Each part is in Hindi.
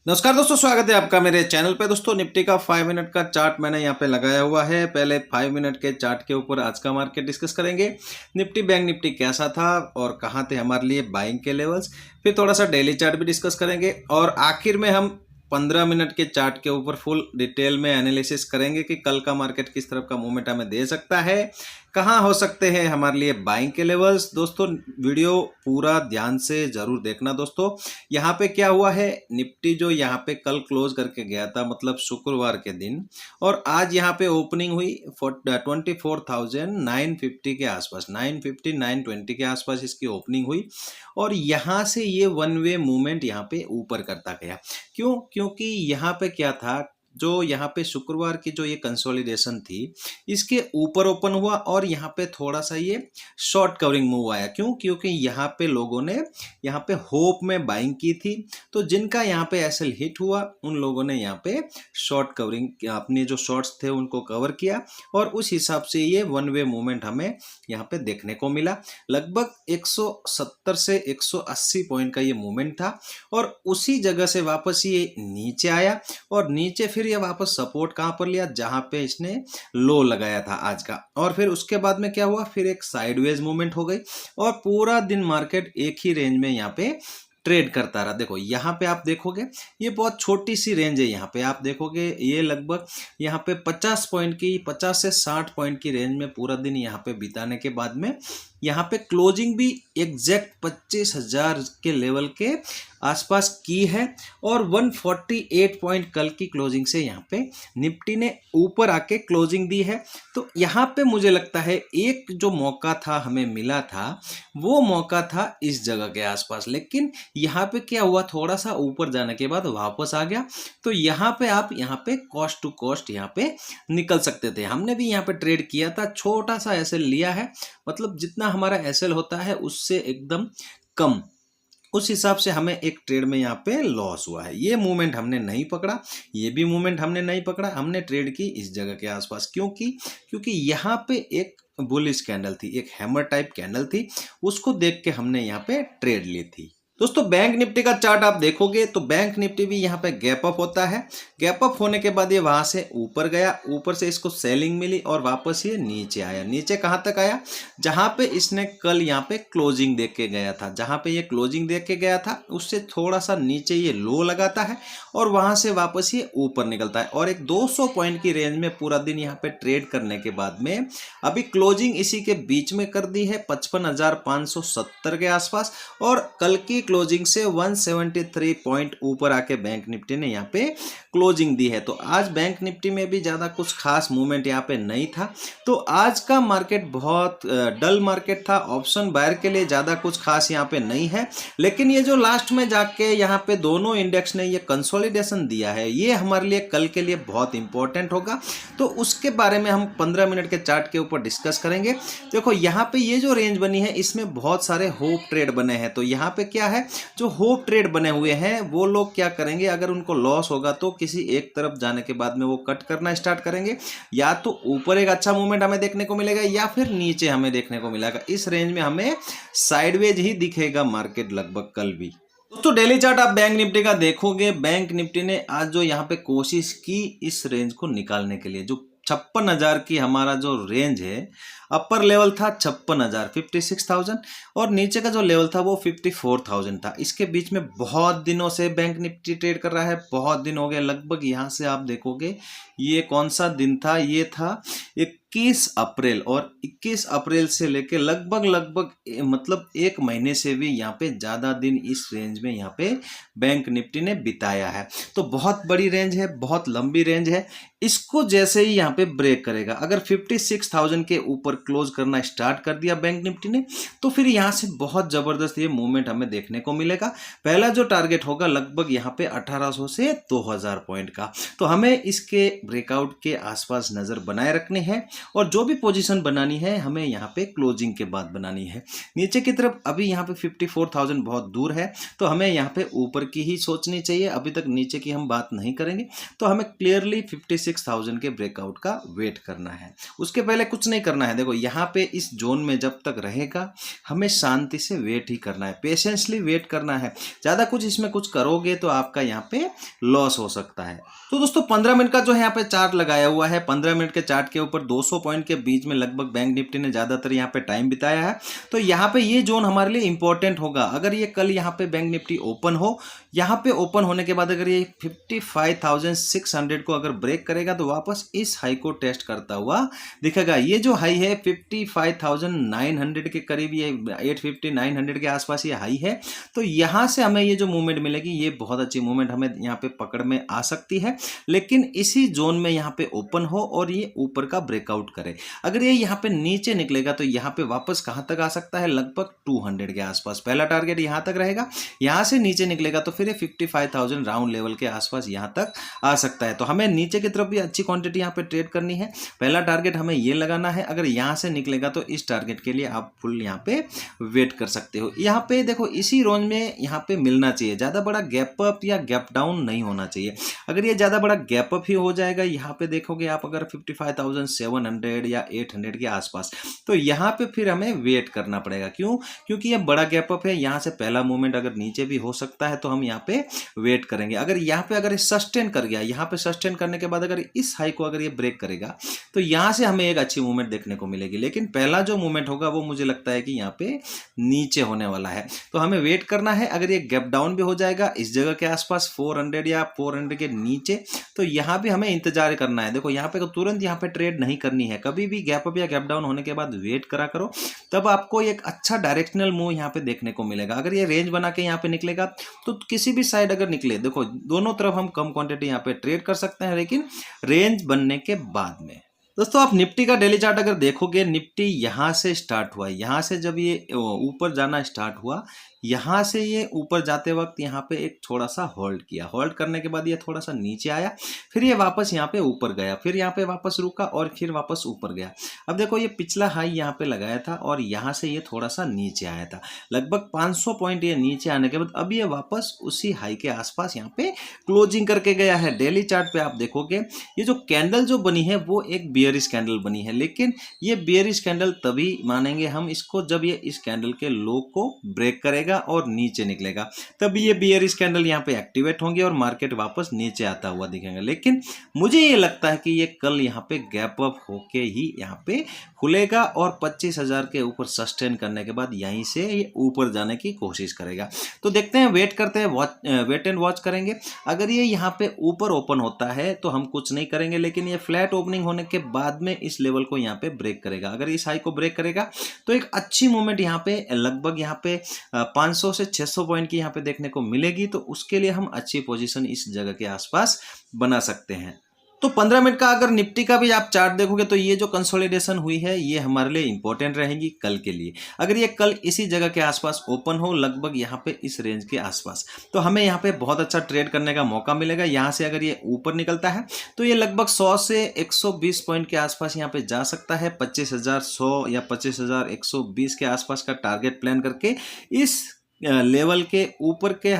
नमस्कार दोस्तों, स्वागत है आपका मेरे चैनल पे। दोस्तों निफ्टी का 5 मिनट का चार्ट मैंने यहाँ पे लगाया हुआ है। पहले 5 मिनट के चार्ट के ऊपर आज का मार्केट डिस्कस करेंगे। निफ्टी बैंक निफ्टी कैसा था और कहाँ थे हमारे लिए बाइंग के लेवल्स। फिर थोड़ा सा डेली चार्ट भी डिस्कस करेंगे और आखिर में हम 15 मिनट के चार्ट के ऊपर फुल डिटेल में एनालिसिस करेंगे कि कल का मार्केट किस तरफ का मूवमेंट हमें दे सकता है, कहाँ हो सकते हैं हमारे लिए बाइंग के लेवल्स। दोस्तों वीडियो पूरा ध्यान से जरूर देखना। दोस्तों यहाँ पे क्या हुआ है, निफ्टी जो यहाँ पे कल क्लोज करके गया था मतलब शुक्रवार के दिन, और आज यहाँ पे ओपनिंग हुई 24,950 के आसपास, 950 920 के आसपास इसकी ओपनिंग हुई और यहाँ से ये वन वे मूवमेंट यहाँ पे ऊपर करता गया। क्योंकि यहाँ पे क्या था, जो यहाँ पे शुक्रवार की जो ये कंसोलिडेशन थी इसके ऊपर ओपन हुआ और यहाँ पे थोड़ा सा ये शॉर्ट कवरिंग मूव आया। क्योंकि यहाँ पे लोगों ने यहाँ पे होप में बाइंग की थी, तो जिनका यहाँ पे एसएल हिट हुआ उन लोगों ने यहाँ पे शॉर्ट कवरिंग अपने जो शॉर्ट्स थे उनको कवर किया और उस हिसाब से ये वन वे मूवमेंट हमें यहाँ पे देखने को मिला। लगभग 170 से 180 पॉइंट का ये मूवमेंट था और उसी जगह से वापस ये नीचे आया और नीचे फिर ये वापस सपोर्ट कहाँ पर लिया, जहां पे इसने लो लगाया था आज का। और फिर उसके बाद में क्या हुआ, फिर एक साइडवेज मूवमेंट हो गई और पूरा दिन मार्केट एक ही रेंज में यहाँ पे ट्रेड करता रहा। देखो यहाँ पे आप देखोगे ये बहुत छोटी सी रेंज है। यहाँ पे आप देखोगे ये लगभग यहाँ पे 50 पॉइंट की, 50 से 60 पॉइंट की रेंज में पूरा दिन यहाँ पे बिताने के बाद में यहाँ पे क्लोजिंग भी एग्जैक्ट 25,000 के लेवल के आसपास की है और 148 पॉइंट कल की क्लोजिंग से यहाँ पे निफ्टी ने ऊपर आके क्लोजिंग दी है। तो यहाँ पे मुझे लगता है एक जो मौका था हमें मिला था वो मौका था इस जगह के आसपास, लेकिन यहाँ पे क्या हुआ, थोड़ा सा ऊपर जाने के बाद वापस आ गया। तो यहाँ पे आप यहाँ पे कॉस्ट टू कॉस्ट यहाँ पे निकल सकते थे। हमने भी यहाँ पे ट्रेड किया था, छोटा सा एसएल लिया है, मतलब जितना हमारा एसएल होता है उससे एकदम कम, उस हिसाब से हमें एक ट्रेड में यहाँ पे लॉस हुआ है। ये मूवमेंट हमने नहीं पकड़ा, ये भी मूवमेंट हमने नहीं पकड़ा, हमने ट्रेड की इस जगह के आसपास। क्योंकि यहाँ पे एक बुलिश कैंडल थी, एक हैमर टाइप कैंडल थी, उसको देख के हमने यहाँ पे ट्रेड ली थी। दोस्तों बैंक निफ्टी का चार्ट आप देखोगे तो बैंक निफ्टी भी यहाँ पे गैप अप होता है। गैप अप होने के बाद ये वहां से ऊपर गया, ऊपर से इसको सेलिंग मिली और वापस ये नीचे आया। नीचे कहाँ तक आया, जहां पे इसने कल यहाँ पे क्लोजिंग देख के गया था, जहां पे ये क्लोजिंग देख के गया था उससे थोड़ा सा नीचे ये लो लगाता है और वहां से वापस ये ऊपर निकलता है और एक 200 पॉइंट की रेंज में पूरा दिन यहाँ पे ट्रेड करने के बाद में अभी क्लोजिंग इसी के बीच में कर दी है 55,570 के आसपास और कल की क्लोजिंग से 173 पॉइंट ऊपर आके बैंक निफ्टी ने यहाँ पे क्लोजिंग दी है। तो आज बैंक निफ्टी में भी ज्यादा कुछ खास मूवमेंट यहाँ पे नहीं था। तो आज का मार्केट बहुत डल मार्केट था। ऑप्शन बायर के लिए ज्यादा कुछ खास यहाँ पे नहीं है, लेकिन ये जो लास्ट में जाके यहाँ पे दोनों इंडेक्स ने ये कंसोलिडेशन दिया है ये हमारे लिए कल के लिए बहुत इंपॉर्टेंट होगा। तो उसके बारे में हम 15 मिनट के चार्ट के ऊपर डिस्कस करेंगे। देखो यहाँ पे ये जो रेंज बनी है इसमें बहुत सारे होप ट्रेड बने हैं। तो यहाँ पे क्या है, जो होप ट्रेड बने हुए हैं वो लोग क्या करेंगे, अगर उनको लॉस होगा तो किसी एक तरफ जाने के बाद में वो कट करना स्टार्ट करेंगे। या तो ऊपर एक अच्छा मूवमेंट हमें देखने को मिलेगा या फिर नीचे हमें देखने को मिलेगा। इस रेंज में हमें साइडवेज ही दिखेगा मार्केट लगभग कल भी। दोस्तों डेली चार्ट आप बैंक निफ्टी का देखोगे, बैंक निफ्टी ने आज जो यहाँ पे कोशिश की इस रेंज को निकालने के लिए, जो 56,000 की हमारा जो रेंज है, अपर लेवल था 56,000 56,000 और नीचे का जो लेवल था वो 54,000 था। इसके बीच में बहुत दिनों से बैंक निफ्टी ट्रेड कर रहा है, बहुत दिन हो गए। लगभग यहाँ से आप देखोगे ये कौन सा दिन था, ये था 21 अप्रैल और 21 अप्रैल से लेके लगभग मतलब एक महीने से भी यहाँ पे ज़्यादा दिन इस रेंज में यहाँ पे बैंक निफ्टी ने बिताया है। तो बहुत बड़ी रेंज है, बहुत लंबी रेंज है। इसको जैसे ही यहाँ पे ब्रेक करेगा, अगर 56,000 के ऊपर क्लोज करना स्टार्ट कर दिया बैंक निफ्टी ने, तो फिर यहाँ से बहुत जबरदस्त ये मूवमेंट हमें देखने को मिलेगा। पहला जो टारगेट होगा लगभग यहाँ पे 1800 से 2000 पॉइंट का। तो हमें इसके ब्रेकआउट के आसपास नजर बनाए रखनी है और जो भी पोजीशन बनानी है हमें यहाँ पे क्लोजिंग के बाद बनानी है। नीचे की तरफ अभी यहाँ पे 54,000 बहुत दूर है, तो हमें यहाँ पे ऊपर की ही सोचनी चाहिए। अभी तक नीचे की हम बात नहीं करेंगे, तो हमें क्लियरली 56,000 के ब्रेकआउट का वेट करना है। उसके पहले कुछ नहीं करना है। देखो यहाँ पे इस जोन में जब तक रहेगा हमें शांति से वेट ही करना है, पेशेंसली वेट करना है। ज़्यादा कुछ इसमें कुछ करोगे तो आपका यहाँ पे लॉस हो सकता है। तो दोस्तों 15 मिनट का जो है यहाँ पे चार्ट लगाया हुआ है, 15 मिनट के चार्ट के ऊपर 200 पॉइंट के बीच में लगभग बैंक निफ्टी ने ज़्यादातर यहाँ पे टाइम बिताया है। तो यहाँ पे ये जोन हमारे लिए इंपॉर्टेंट होगा। अगर ये कल यहाँ पे बैंक निफ्टी ओपन हो, यहाँ पे ओपन होने के बाद अगर ये 55,600 को अगर ब्रेक करेगा तो वापस इस हाई को टेस्ट करता हुआ दिखेगा। ये जो हाई है 55,900 के करीब, ये 850-900 के आसपास ये हाई है। तो यहाँ से हमें ये जो मूवमेंट मिलेगी ये बहुत अच्छी मूवमेंट हमें यहाँ पे पकड़ में आ सकती है, लेकिन इसी जोन में यहाँ पे ओपन हो और ये ऊपर का ब्रेकआउट करे। अगर ये यहाँ पे नीचे निकलेगा तो यहाँ पे वापस कहाँ तक आ सकता है, लगभग 200 के आसपास। पहला टारगेट यहाँ तक रहेगा, यहाँ से नीचे निकलेगा तो फिर 55,000 राउंड लेवल के आसपास यहाँ तक आ सकता है। तो हमें नीचे की तरफ भी अच्छी क्वांटिटी यहाँ पे ट्रेड करनी है। पहला टारगेट हमें ये लगाना है। अगर यहाँ से निकलेगा तो इस टारगेट के लिए आप फुल यहाँ पे वेट कर सकते हो। यहाँ पे देखो इसी रेंज में यहाँ पे मिलना चाहिए, ज़्यादा बड़ा गैप अप या गैप डाउन नहीं होना चाहिए। अगर ये ज़्यादा बड़ा गैप अप ही हो जाएगा, यहाँ पे देखोगे आप अगर 55,700 या 800 के आसपास, तो यहाँ पे फिर हमें वेट करना पड़ेगा। क्यों? क्योंकि ये बड़ा गैप अप है। यहाँ से पहला मूवमेंट अगर नीचे भी हो सकता है तो हम यहाँ पे वेट करेंगे। अगर यहाँ पे अगर सस्टेन कर गया, यहाँ पे सस्टेन करने के बाद अगर इस हाई को अगर ये ब्रेक करेगा तो यहाँ से हमें एक अच्छी मूवमेंट देखने को मिलेगी। लेकिन पहला जो मूवमेंट होगा वो मुझे लगता है कि यहाँ पे नीचे होने वाला है, तो हमें वेट करना है। अगर ये गैप डाउन भी हो जाएगा इस जगह के आसपास 400 या 400 के नीचे, तो यहाँ भी हमें इंतजार करना है। देखो यहाँ पे तुरंत यहाँ पे ट्रेड नहीं करनी है, कभी भी गैप अप या गैप डाउन होने के बाद वेट करा करो, तब आपको एक अच्छा डायरेक्शनल मूव यहाँ पे देखने को मिलेगा। अगर ये रेंज बना के यहाँ पे निकलेगा तो किसी भी साइड अगर निकले, देखो दोनों तरफ हम कम क्वांटिटी यहाँ पे ट्रेड कर सकते हैं, लेकिन रेंज बनने के बाद में। दोस्तों आप निफ्टी का डेली चार्ट अगर देखोगे, निफ्टी यहाँ से स्टार्ट हुआ, यहाँ से जब ये ऊपर जाना स्टार्ट हुआ, यहाँ से ये ऊपर जाते वक्त यहाँ पे एक थोड़ा सा होल्ड किया, होल्ड करने के बाद ये थोड़ा सा नीचे आया, फिर ये वापस यहाँ पे ऊपर गया, फिर यहाँ पे वापस रुका और फिर वापस ऊपर गया। अब देखो ये पिछला हाई यहाँ पे लगाया था और यहाँ से ये थोड़ा सा नीचे आया था, लगभग 500 पॉइंट ये नीचे आने के बाद अब ये वापस उसी हाई के आसपास यहाँ पे क्लोजिंग करके गया है। डेली चार्ट पे आप देखोगे ये जो कैंडल जो बनी है वो एक बियरिश कैंडल बनी है, लेकिन ये बियरिश कैंडल तभी मानेंगे हम इसको जब ये इस कैंडल के लो को ब्रेक करेगा और नीचे निकलेगा, तब ये बियरिश कैंडल यहाँ पे एक्टिवेट होंगे और मार्केट वापस नीचे आता हुआ दिखेगा। लेकिन मुझे ये लगता है कि ये कल यहाँ पे गैप अप होके ही यहाँ पे खुलेगा और 25,000 के ऊपर सस्टेन करने के बाद यहीं से ये ऊपर जाने की कोशिश करेगा। तो देखते हैं, वेट करते हैं, वेट एंड वॉच करेंगे। अगर ये यहाँ पे ऊपर ओपन होता है तो हम कुछ नहीं करेंगे, लेकिन ये फ्लैट ओपनिंग होने के बाद में इस लेवल को यहाँ पे ब्रेक करेगा। अगर इस हाई को ब्रेक करेगा तो एक अच्छी मूवमेंट यहाँ पे लगभग यहाँ पे 500 से 600 पॉइंट की यहाँ पे देखने को मिलेगी, तो उसके लिए हम अच्छी पोजीशन इस जगह के आसपास बना सकते हैं। तो 15 मिनट का अगर निफ्टी का भी आप चार्ट देखोगे तो ये जो कंसोलिडेशन हुई है ये हमारे लिए इंपॉर्टेंट रहेगी कल के लिए। अगर ये कल इसी जगह के आसपास ओपन हो, लगभग यहाँ पे इस रेंज के आसपास, तो हमें यहाँ पे बहुत अच्छा ट्रेड करने का मौका मिलेगा। यहाँ से अगर ये ऊपर निकलता है तो ये लगभग 100 से 120 पॉइंट के आसपास यहाँ पे जा सकता है। 25,100 या 25,120 के आसपास का टारगेट प्लान करके इस लेवल के ऊपर के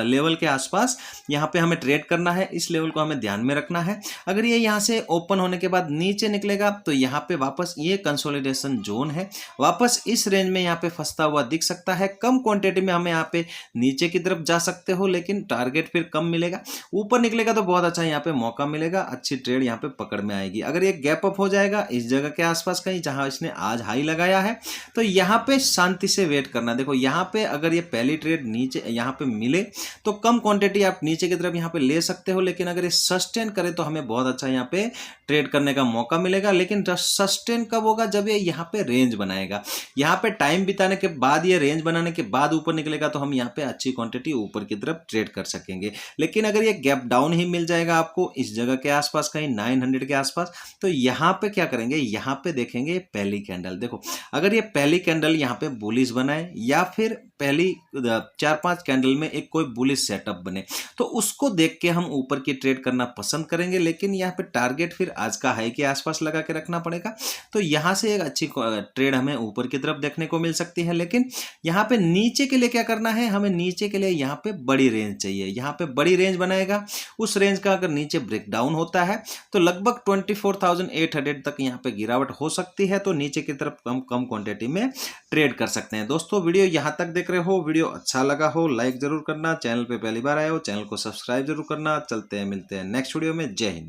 लेवल के आसपास यहाँ पे हमें ट्रेड करना है। इस लेवल को हमें ध्यान में रखना है। अगर ये यहाँ से ओपन होने के बाद नीचे निकलेगा तो यहाँ पे वापस ये कंसोलिडेशन जोन है, वापस इस रेंज में यहाँ पे फंसता हुआ दिख सकता है। कम क्वांटिटी में हमें यहाँ पे नीचे की तरफ जा सकते हो, लेकिन टारगेट फिर कम मिलेगा। ऊपर निकलेगा तो बहुत अच्छा यहाँ पे मौका मिलेगा, अच्छी ट्रेड यहाँ पे पकड़ में आएगी। अगर ये गैप अप हो जाएगा इस जगह के आसपास कहीं जहाँ इसने आज हाई लगाया है, तो यहाँ पे शांति से वेट करना। देखो यहाँ पे अगर ये पहली ट्रेड नीचे यहाँ पे मिले तो कम क्वांटिटी आप नीचे की तरफ यहाँ पे ले सकते हो, लेकिन अगर ये सस्टेन करे तो हमें बहुत अच्छा यहाँ पे ट्रेड करने का मौका मिलेगा। लेकिन सस्टेन कब होगा? जब ये यहाँ पे रेंज बनाएगा। यहाँ पे टाइम बिताने के बाद, ये रेंज बनाने के बाद ऊपर निकलेगा तो हम यहाँ पे अच्छी क्वांटिटी ऊपर की तरफ ट्रेड कर सकेंगे। लेकिन अगर ये गैप डाउन ही मिल जाएगा आपको इस जगह के आसपास कहीं 900 के आसपास, तो यहाँ पे क्या करेंगे, यहाँ पे देखेंगे पहली कैंडल। देखो अगर ये पहली कैंडल यहाँ पे बुलिश बनाए या फिर पहली कोई 4-5 कैंडल में एक कोई बुलिश सेटअप बने, तो उसको देख के हम ऊपर की ट्रेड करना पसंद करेंगे। लेकिन यहाँ पे टारगेट फिर आज का हाई के आसपास लगा के रखना पड़ेगा। तो यहाँ से एक अच्छी ट्रेड हमें ऊपर की तरफ देखने को मिल सकती है। लेकिन यहाँ पे नीचे के लिए क्या करना है, हमें नीचे के लिए यहाँ पे बड़ी रेंज चाहिए। यहाँ पे बड़ी रेंज बनाएगा, उस रेंज का अगर नीचे ब्रेकडाउन होता है तो लगभग 24,800 तक यहाँ पे गिरावट हो सकती है। तो नीचे की तरफ कम क्वांटिटी में ट्रेड कर सकते हैं। दोस्तों वीडियो यहाँ तक देख रहे हो, वीडियो अच्छा लगा हो लाइक जरूर करना, चैनल पे पहली बार आए हो चैनल को सब्सक्राइब जरूर करना। चलते हैं, मिलते हैं नेक्स्ट वीडियो में। जय हिंद।